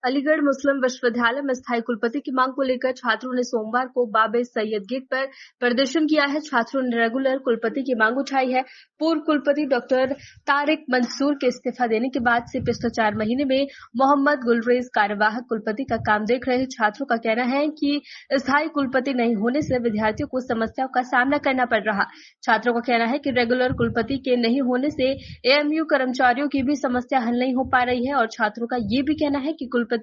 अलीगढ़ मुस्लिम विश्वविद्यालय में स्थायी कुलपति की मांग को लेकर छात्रों ने सोमवार को बाबे सैयद गेट पर प्रदर्शन किया है। छात्रों ने रेगुलर कुलपति की मांग उठाई है। पूर्व कुलपति डॉक्टर तारिक मंसूर के इस्तीफा देने के बाद से पिछले 4 महीने में मोहम्मद गुलरेज कार्यवाहक कुलपति का काम देख रहे छात्रों का कहना है कि स्थायी कुलपति नहीं होने से विद्यार्थियों को समस्याओं का सामना करना पड़ रहा। छात्रों का कहना है कि रेगुलर कुलपति के नहीं होने से एएमयू कर्मचारियों की भी समस्या हल नहीं हो पा रही है और छात्रों का ये भी कहना है कि कुलपति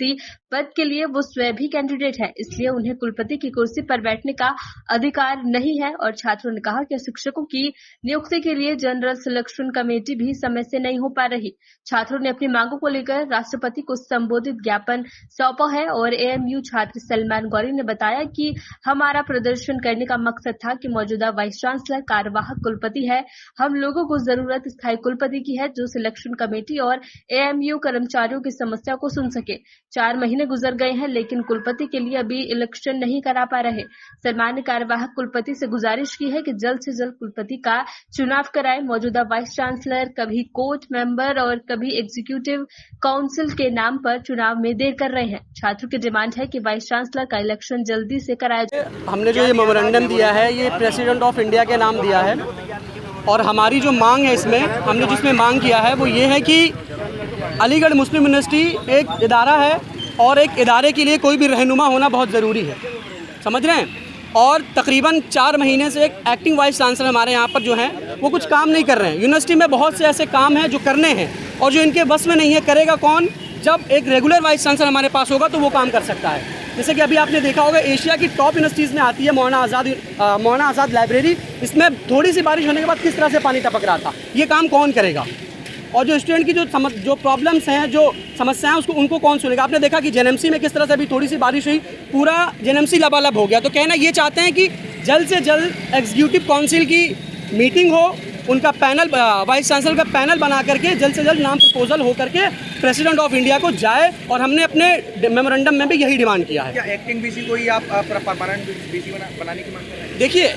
पद के लिए वो स्वयं भी कैंडिडेट है, इसलिए उन्हें कुलपति की कुर्सी पर बैठने का अधिकार नहीं है। और छात्रों ने कहा कि शिक्षकों की नियुक्ति के लिए जनरल सिलेक्शन कमेटी भी समय से नहीं हो पा रही। छात्रों ने अपनी मांगों को लेकर राष्ट्रपति को संबोधित ज्ञापन सौंपा है और एएमयू छात्र सलमान गौरी ने बताया कि हमारा प्रदर्शन करने का मकसद था कि मौजूदा वाइस चांसलर कार्यवाहक कुलपति है, हम लोगों को जरूरत स्थायी कुलपति की है जो सिलेक्शन कमेटी और एएमयू कर्मचारियों की समस्या को सुन सके। 4 महीने गुजर गए हैं लेकिन कुलपति के लिए अभी इलेक्शन नहीं करा पा रहे। सलमान ने कार्यवाहक कुलपति से गुजारिश की है कि जल्द से जल्द कुलपति का चुनाव कराए। मौजूदा वाइस चांसलर कभी कोर्ट मेंबर और कभी एग्जीक्यूटिव काउंसिल के नाम पर चुनाव में देर कर रहे हैं। छात्रों की डिमांड है कि वाइस चांसलर का इलेक्शन जल्दी से कराया जाए। हमने जो ये मेमोरेंडम दिया है ये प्रेसिडेंट ऑफ इंडिया के नाम दिया है और हमारी जो मांग है इसमें हमने जिसमें मांग किया है वो ये है कि अलीगढ़ मुस्लिम यूनिवर्सिटी एक इदारा है और एक इदारे के लिए कोई भी रहनुमा होना बहुत ज़रूरी है, समझ रहे हैं। और तकरीबन 4 महीने से एक एक्टिंग वाइस चांसलर हमारे यहाँ पर जो हैं वो कुछ काम नहीं कर रहे हैं। यूनिवर्सिटी में बहुत से ऐसे काम हैं जो करने हैं और जो इनके बस में नहीं है। करेगा कौन? जब एक रेगुलर वाइस चांसलर हमारे पास होगा तो वो काम कर सकता है। जैसे कि अभी आपने देखा होगा एशिया की टॉप यूनिवर्सिटीज़ में आती है मौलाना आज़ाद लाइब्रेरी। इसमें थोड़ी सी बारिश होने के बाद किस तरह से पानी टपक रहा था, ये काम कौन करेगा? और जो स्टूडेंट की जो प्रॉब्लम्स हैं, जो समस्याएं, उनको कौन सुनेगा? आपने देखा कि जेएनएमसी में किस तरह से अभी थोड़ी सी बारिश हुई, पूरा जेएनएमसी लबालब हो गया। तो कहना ये चाहते हैं कि जल्द से जल्द एग्जीक्यूटिव काउंसिल की मीटिंग हो, उनका पैनल वाइस चांसलर का पैनल बना करके जल्द से जल्द नाम प्रपोजल हो करके प्रेसिडेंट ऑफ इंडिया को जाए। और हमने अपने मेमोरेंडम में भी यही डिमांड किया है। क्या एक्टिंग बीसी को ही आप परमानेंट बीसी बनाने की मांग कर रहे हैं? देखिए,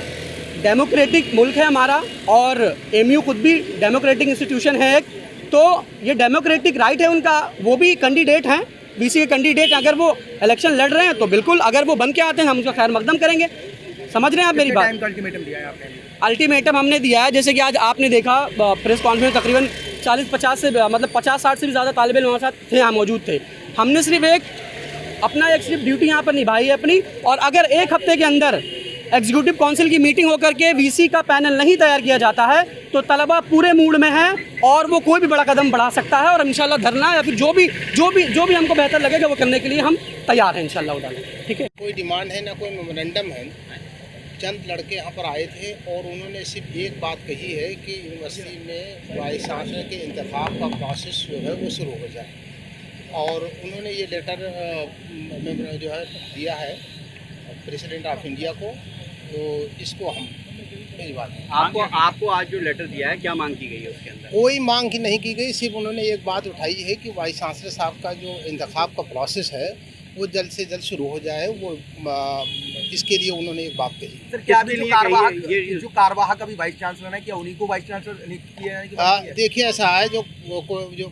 डेमोक्रेटिक मुल्क है हमारा और एमयू खुद भी डेमोक्रेटिक इंस्टीट्यूशन है एक, तो ये डेमोक्रेटिक राइट है उनका। वो भी कैंडिडेट हैं, बीसी के कैंडिडेट। अगर वो इलेक्शन लड़ रहे हैं तो बिल्कुल, अगर वो बन के आते हैं हम उसका खैर मकदम करेंगे। समझ रहे हैं आप मेरी बात? अल्टीमेटम दिया है आपने? अल्टीमेटम हमने दिया है, जैसे कि आज आपने देखा प्रेस कॉन्फ्रेंस तकरीबन 40-50 से मतलब 50-60 से भी ज़्यादा तालिब इल्म हमारे साथ थे, यहाँ मौजूद थे। हमने सिर्फ सिर्फ ड्यूटी यहाँ पर निभाई है अपनी। और अगर 1 हफ्ते के अंदर एग्जीक्यूटिव काउंसिल की मीटिंग होकर के वीसी का पैनल नहीं तैयार किया जाता है तो तलबा पूरे मूड में है और वो कोई भी बड़ा कदम बढ़ा सकता है। और इंशाल्लाह धरना या फिर जो भी हमको बेहतर लगेगा वो करने के लिए हम तैयार हैं इंशाल्लाह ताला। ठीक है, कोई डिमांड है ना कोई मेमोरेंडम है। चंद लड़के यहाँ पर आए थे और उन्होंने सिर्फ एक बात कही है कि यूनिवर्सिटी में वाइस चांसलर के इंतखाब का प्रोसेस जो है वो शुरू हो जाए। और उन्होंने ये लेटर जो है दिया है प्रेसिडेंट ऑफ इंडिया को, तो इसको हम भिजवा दें। आपको आज जो लेटर दिया है क्या मांग की गई है उसके अंदर? कोई मांग की नहीं की गई, सिर्फ उन्होंने एक बात उठाई है कि वाइस चांसलर साहब का जो इंतखाब का प्रोसेस है वो जल्द से जल्द शुरू हो जाए। वो इसके लिए उन्होंने एक बात कही। सर, क्या जो कार्यवाहक अभी वाइस चांसलर है, क्या उन्हीं को वाइस चांसलर नियुक्त किया है? देखिए, ऐसा है जो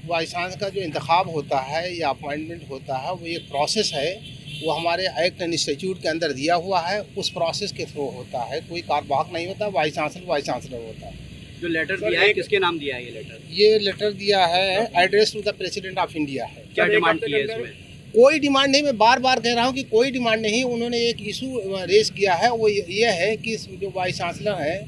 वाइस चांसलर का जो इंतखाब होता है या अपॉइंटमेंट होता है वो एक प्रोसेस है। वो हमारे एक्ट एंड इंस्टीट्यूट के अंदर दिया हुआ है, उस प्रोसेस के थ्रू होता है। कोई कार्यवाहक नहीं होता, वाइस चांसलर होता है। जो लेटर दिया है किसके नाम दिया है ये लेटर? ये लेटर दिया है address to the president of India है। क्या डिमांड की है इसमें? कोई डिमांड नहीं, मैं बार बार कह रहा हूँ कि कोई डिमांड नहीं। उन्होंने एक इशू रेज किया है, वो ये है कि जो वाइस चांसलर है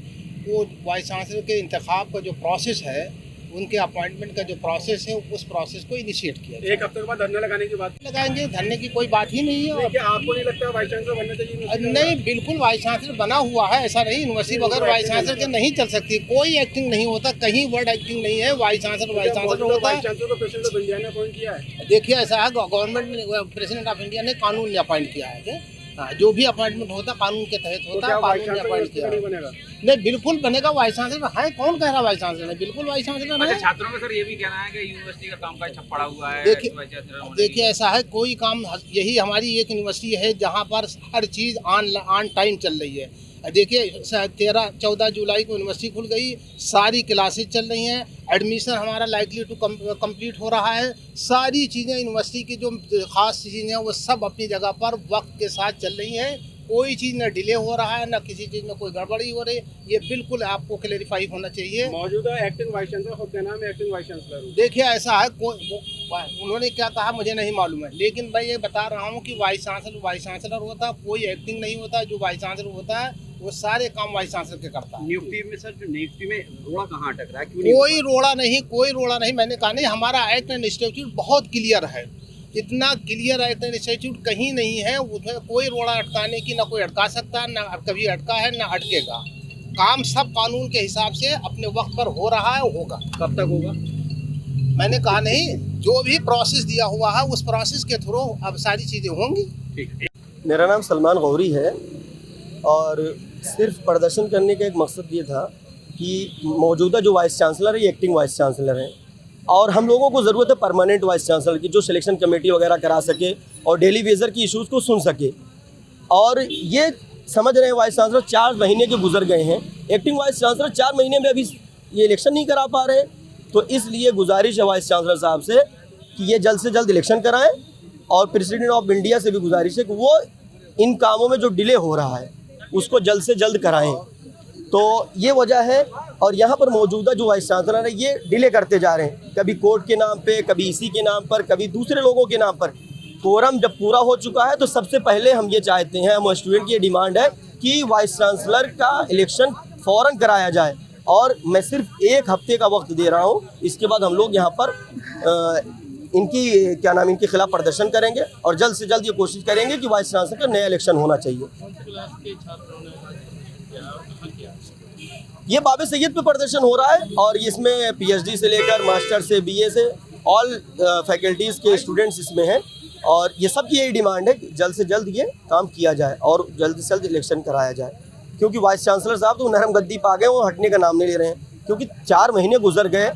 वो वाइस चांसलर के इंतखाब का जो प्रोसेस है, उनके अपॉइंटमेंट का जो प्रोसेस है, उस प्रोसेस को इनिशिएट किया। 1 हफ्ते के बाद धरना लगाने की बात लगाएंगे, धरने की कोई बात ही नहीं है। क्या आपको नहीं लगता वाइस चांसलर बनना चाहिए? नहीं, बिल्कुल वाइस चांसलर बना हुआ है, ऐसा नहीं। यूनिवर्सिटी बगैर वाइस चांसलर के नहीं चल सकती। कोई एक्टिंग नहीं होता, कहीं वर्ड एक्टिंग नहीं है। वाइस चांसलर होता है। प्रेसिडेंट ऑफ इंडिया ने अपॉइंट किया है। देखिए, ऐसा है गवर्नमेंट ने, प्रेसिडेंट ऑफ इंडिया ने कानून अपॉइंट किया है। हाँ, जो भी अपॉइंटमेंट होता कानून के तहत होता है। कानून ने अपॉइंट किया नहीं, बिल्कुल बनेगा। वाइस चांसलर है, कौन कह रहा वाइस चांसलर है? बिल्कुल वाइस चांसलर है। छात्रों में सर ये भी कहना है कि यूनिवर्सिटी का कामकाज ठप पड़ा हुआ है। देखिए, ऐसा है, कोई काम, यही हमारी एक यूनिवर्सिटी है जहाँ पर हर चीज़ ऑन टाइम चल रही है। देखिए 13-14 जुलाई को यूनिवर्सिटी खुल गई, सारी क्लासेस चल रही हैं, एडमिशन हमारा लाइकली टू कंप्लीट हो रहा है। सारी चीज़ें यूनिवर्सिटी की जो ख़ास चीज़ें हैं वो सब अपनी जगह पर वक्त के साथ चल रही हैं। कोई चीज़ न डिले हो रहा है, न किसी चीज़ में कोई गड़बड़ी हो रही है। ये बिल्कुल आपको क्लेरिफाई होना चाहिए। मौजूदा एक्टिंग वाइस चांसलर खुद का नाम है एक्टिंग वाइस चांसलर। देखिए ऐसा है, उन्होंने क्या कहा मुझे नहीं मालूम है, लेकिन मैं ये बता रहा हूँ कि वाइस चांसलर होता है, कोई एक्टिंग नहीं होता। जो वाइस चांसलर होता है वो सारे काम वाइस चांसलर के करता है। नियुक्ति में सर, जो नियुक्ति में रोड़ा कहाँ अटक रहा है? कोई रोड़ा नहीं, मैंने कहा नहीं, हमारा एक्ट एंड इंस्टीट्यूट बहुत क्लियर है। इतना क्लियर एक्ट एंड इंस्टीट्यूट कहीं नहीं है, उसमें कोई रोड़ा अटकाने की ना कोई अटका सकता, ना कभी अटका है ना अटकेगा। काम सब कानून के हिसाब से अपने वक्त पर हो रहा है, होगा। कब तक होगा? मैंने कहा नहीं, जो भी प्रोसेस दिया हुआ है उस प्रोसेस के थ्रू अब सारी चीज़ें होंगी। मेरा नाम सलमान गौरी है और सिर्फ प्रदर्शन करने का एक मकसद ये था कि मौजूदा जो वाइस चांसलर है ये एक्टिंग वाइस चांसलर हैं और हम लोगों को ज़रूरत है परमानेंट वाइस चांसलर की, जो सिलेक्शन कमेटी वगैरह करा सके और डेली वेजर की इश्यूज़ को सुन सके। और ये समझ रहे हैं वाइस चांसलर 4 महीने के गुजर गए हैं, एक्टिंग वाइस चांसलर 4 महीने में अभी ये इलेक्शन नहीं करा पा रहे। तो इसलिए गुजारिश है वाइस चांसलर साहब से कि ये जल्द से जल्द इलेक्शन कराएं और प्रेसिडेंट ऑफ इंडिया से भी गुजारिश है कि वो इन कामों में जो डिले हो रहा है उसको जल्द से जल्द कराएं। तो ये वजह है। और यहाँ पर मौजूदा जो वाइस चांसलर है ये डिले करते जा रहे हैं, कभी कोर्ट के नाम पे, कभी इसी के नाम पर, कभी दूसरे लोगों के नाम पर। कोरम जब पूरा हो चुका है तो सबसे पहले हम ये चाहते हैं, हम स्टूडेंट की ये डिमांड है कि वाइस चांसलर का इलेक्शन फ़ौरन कराया जाए। और मैं सिर्फ 1 हफ्ते का वक्त दे रहा हूँ, इसके बाद हम लोग यहाँ पर इनके खिलाफ प्रदर्शन करेंगे और जल्द से जल्द ये कोशिश करेंगे कि वाइस चांसलर का नया इलेक्शन होना चाहिए। ये बाबे सैयद पे प्रदर्शन हो रहा है और इसमें PhD से लेकर मास्टर से BA से ऑल फैकल्टीज़ के स्टूडेंट्स इसमें हैं और ये सब की यही डिमांड है कि जल्द से जल्द ये काम किया जाए और जल्द से जल्द इलेक्शन कराया जाए। क्योंकि वाइस चांसलर साहब तो नरम गद्दी पा गए, वो हटने का नाम नहीं ले रहे हैं। क्योंकि 4 महीने गुजर गए,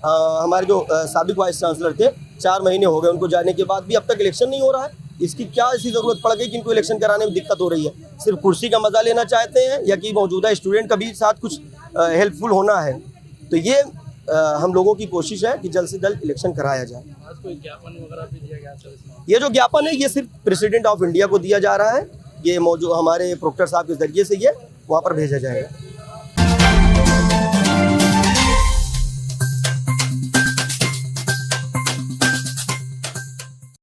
हमारे जो साबिक वाइस चांसलर थे 4 महीने हो गए उनको जाने के बाद भी अब तक इलेक्शन नहीं हो रहा है। इसकी क्या ऐसी ज़रूरत पड़ गई कि इनको इलेक्शन कराने में दिक्कत हो रही है? सिर्फ कुर्सी का मज़ा लेना चाहते हैं या कि मौजूदा स्टूडेंट का भी साथ कुछ हेल्पफुल होना है? तो ये हम लोगों की कोशिश है कि जल्द से जल्द इलेक्शन कराया जाए। आज कोई ज्ञापन वगैरह भी दिया गया सर? ये जो ज्ञापन है ये सिर्फ प्रेसिडेंट ऑफ इंडिया को दिया जा रहा है, ये मौजूद हमारे प्रोक्टर साहब के ज़रिए से ये वहाँ पर भेजा जाएगा।